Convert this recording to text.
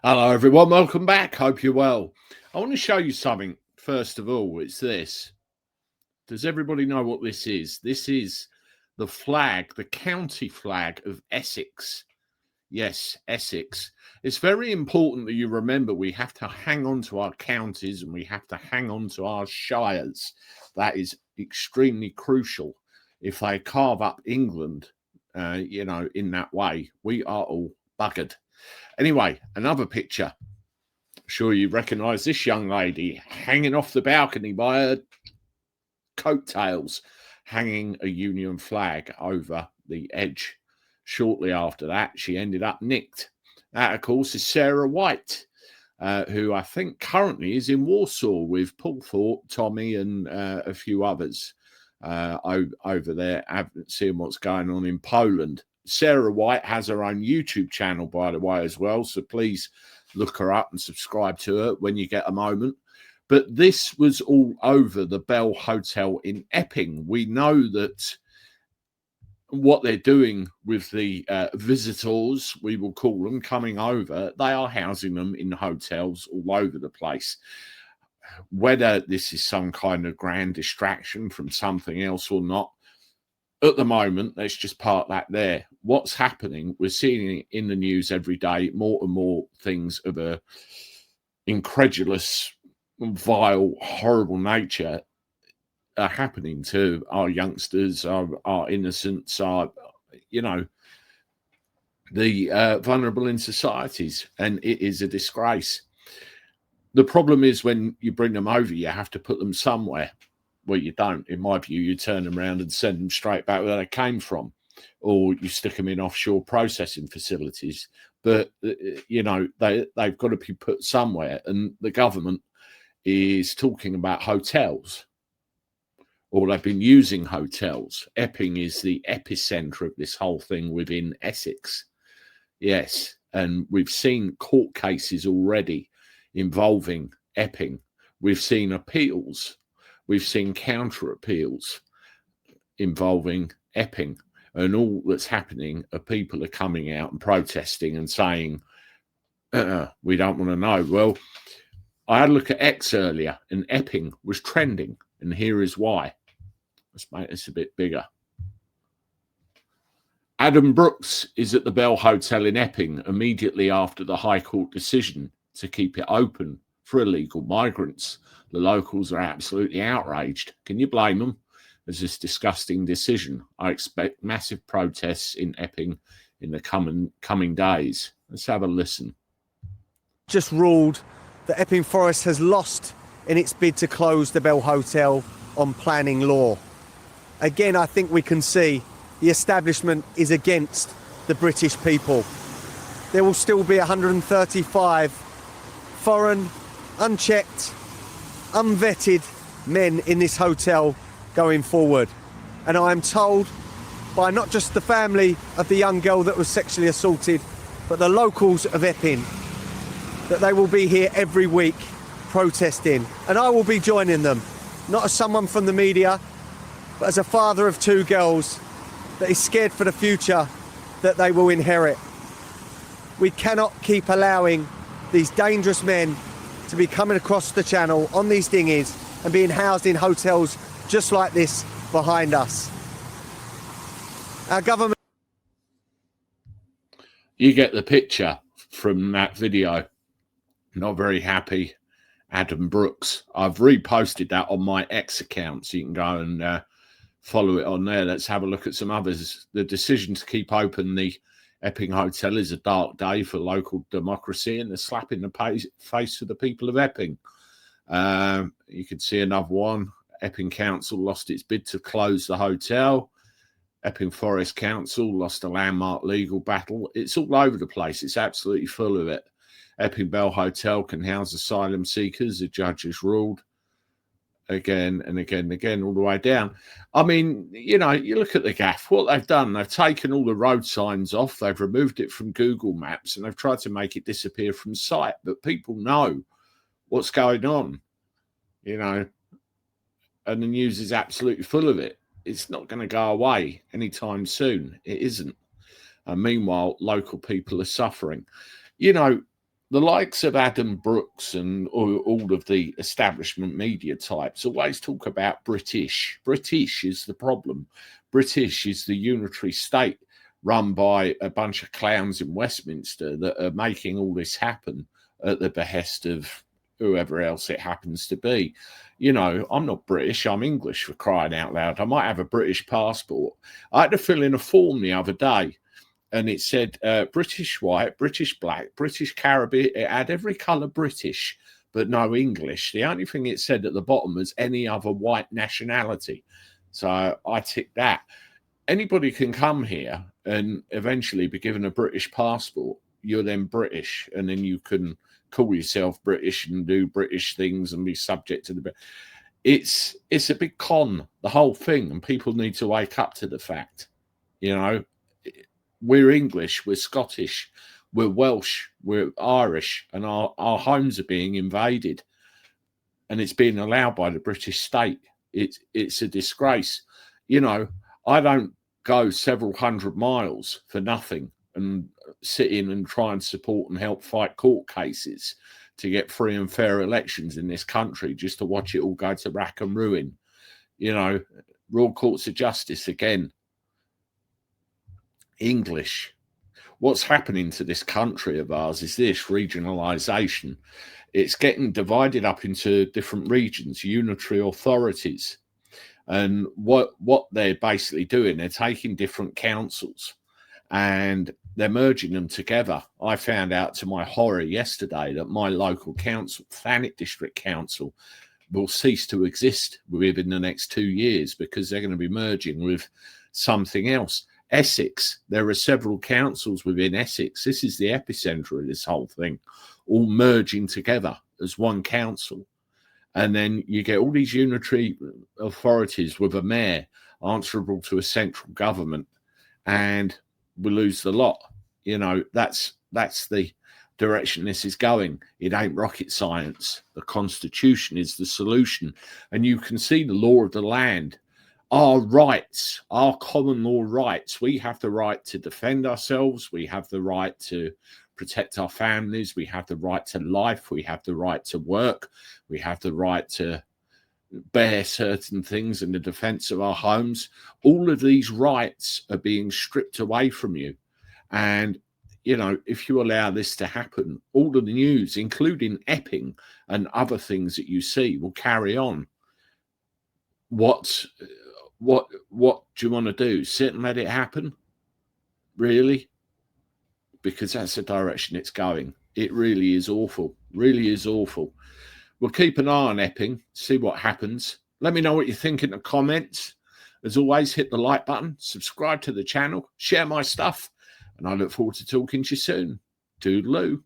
Hello, everyone. Welcome back. Hope you're well. I want to show you something. First of all, it's this. Does everybody know what this is? This is the flag, the county flag of Essex. Yes, Essex. It's very important that you remember we have to hang on to our counties and we have to hang on to our shires. That is extremely crucial. If they carve up England, in that way, we are all buggered. Anyway, another picture. Sure you recognise this young lady hanging off the balcony by her coattails, hanging a Union flag over the edge. Shortly after that, she ended up nicked. That, of course, is Sarah White, who I think currently is in Warsaw with Paul Thorpe, Tommy, and a few others over there, seeing what's going on in Poland. Sarah White has her own YouTube channel, by the way, as well. So please look her up and subscribe to her when you get a moment. But this was all over the Bell Hotel in Epping. We know that what they're doing with the visitors, we will call them, coming over, they are housing them in hotels all over the place. Whether this is some kind of grand distraction from something else or not, at the moment, let's just park that there. What's happening, we're seeing it in the news every day, more and more things of a incredulous, vile, horrible nature are happening to our youngsters, our innocents, the vulnerable in societies, and it is a disgrace. The problem is when you bring them over, you have to put them somewhere. Well, you don't. In my view, you turn them around and send them straight back where they came from, or you stick them in offshore processing facilities. But, they've got to be put somewhere. And the government is talking about hotels, or they've been using hotels. Epping is the epicentre of this whole thing within Essex. Yes, and we've seen court cases already involving Epping. We've seen appeals. We've seen counter appeals involving Epping, and all that's happening are people are coming out and protesting and saying, we don't want to know. Well, I had a look at X earlier, and Epping was trending, and here is why. Let's make this a bit bigger. Adam Brooks is at the Bell Hotel in Epping immediately after the High Court decision to keep it open for illegal migrants. The locals are absolutely outraged. Can you blame them? There's this disgusting decision. I expect massive protests in Epping in the coming days. Let's have a listen. Just ruled that Epping Forest has lost in its bid to close the Bell Hotel on planning law. Again, I think we can see the establishment is against the British people. There will still be 135 foreign, unchecked, unvetted men in this hotel going forward. And I am told by not just the family of the young girl that was sexually assaulted, but the locals of Epping, that they will be here every week protesting. And I will be joining them, not as someone from the media, but as a father of two girls that is scared for the future that they will inherit. We cannot keep allowing these dangerous men to be coming across the channel on these dinghies and being housed in hotels just like this behind us. Our government... You get the picture from that video. Not very happy, Adam Brooks. I've reposted that on my X account, so you can go and follow it on there. Let's have a look at some others. The decision to keep open the Epping Hotel is a dark day for local democracy and a slap in the face of the people of Epping. You can see another one. Epping Council lost its bid to close the hotel. Epping Forest Council lost a landmark legal battle. It's all over the place. It's absolutely full of it. Epping Bell Hotel can house asylum seekers, the judge has ruled. Again and again and again, all the way down. I mean, you look at the gaff, what they've done, they've taken all the road signs off, they've removed it from Google Maps, and they've tried to make it disappear from sight. But people know what's going on, and the news is absolutely full of it. It's not going to go away anytime soon. It isn't. And meanwhile, local people are suffering. the likes of Adam Brooks and all of the establishment media types always talk about British. British is the problem. British is the unitary state run by a bunch of clowns in Westminster that are making all this happen at the behest of whoever else it happens to be. You know, I'm not British, I'm English, for crying out loud. I might have a British passport. I had to fill in a form the other day, and it said British white, British black, British Caribbean. It had every colour British, but no English. The only thing it said at the bottom was any other white nationality. So I ticked that. Anybody can come here and eventually be given a British passport. You're then British, and then you can call yourself British and do British things and be subject to the... It's a big con, the whole thing, and people need to wake up to the fact. You know, we're English, we're Scottish, we're Welsh, we're Irish, and our homes are being invaded, and it's being allowed by the British state. It's a disgrace. You know, I don't go several hundred miles for nothing and sit in and try and support and help fight court cases to get free and fair elections in this country just to watch it all go to rack and ruin. You know, Royal Courts of Justice again. English. What's happening to this country of ours is this regionalisation. It's getting divided up into different regions, unitary authorities. And what they're basically doing, they're taking different councils and they're merging them together. I found out to my horror yesterday that my local council, Thanet District Council, will cease to exist within the next 2 years because they're going to be merging with something else. Essex, there are several councils within Essex. This is the epicentre of this whole thing, all merging together as one council. And then you get all these unitary authorities with a mayor answerable to a central government, and we lose the lot. You know, that's the direction this is going. It ain't rocket science. The Constitution is the solution. And you can see the law of the land, our rights, our common law rights. We have the right to defend ourselves. We have the right to protect our families. We have the right to life. We have the right to work. We have the right to bear certain things in the defense of our homes. All of these rights are being stripped away from you. And, you know, if you allow this to happen, all of the news, including Epping and other things that you see, will carry on. What do you want to do? Sit and let it happen? Really? Because that's the direction it's going. It really is awful. Really is awful. We'll keep an eye on Epping, see what happens. Let me know what you think in the comments. As always, hit the like button, subscribe to the channel, share my stuff, and I look forward to talking to you soon. Toodaloo.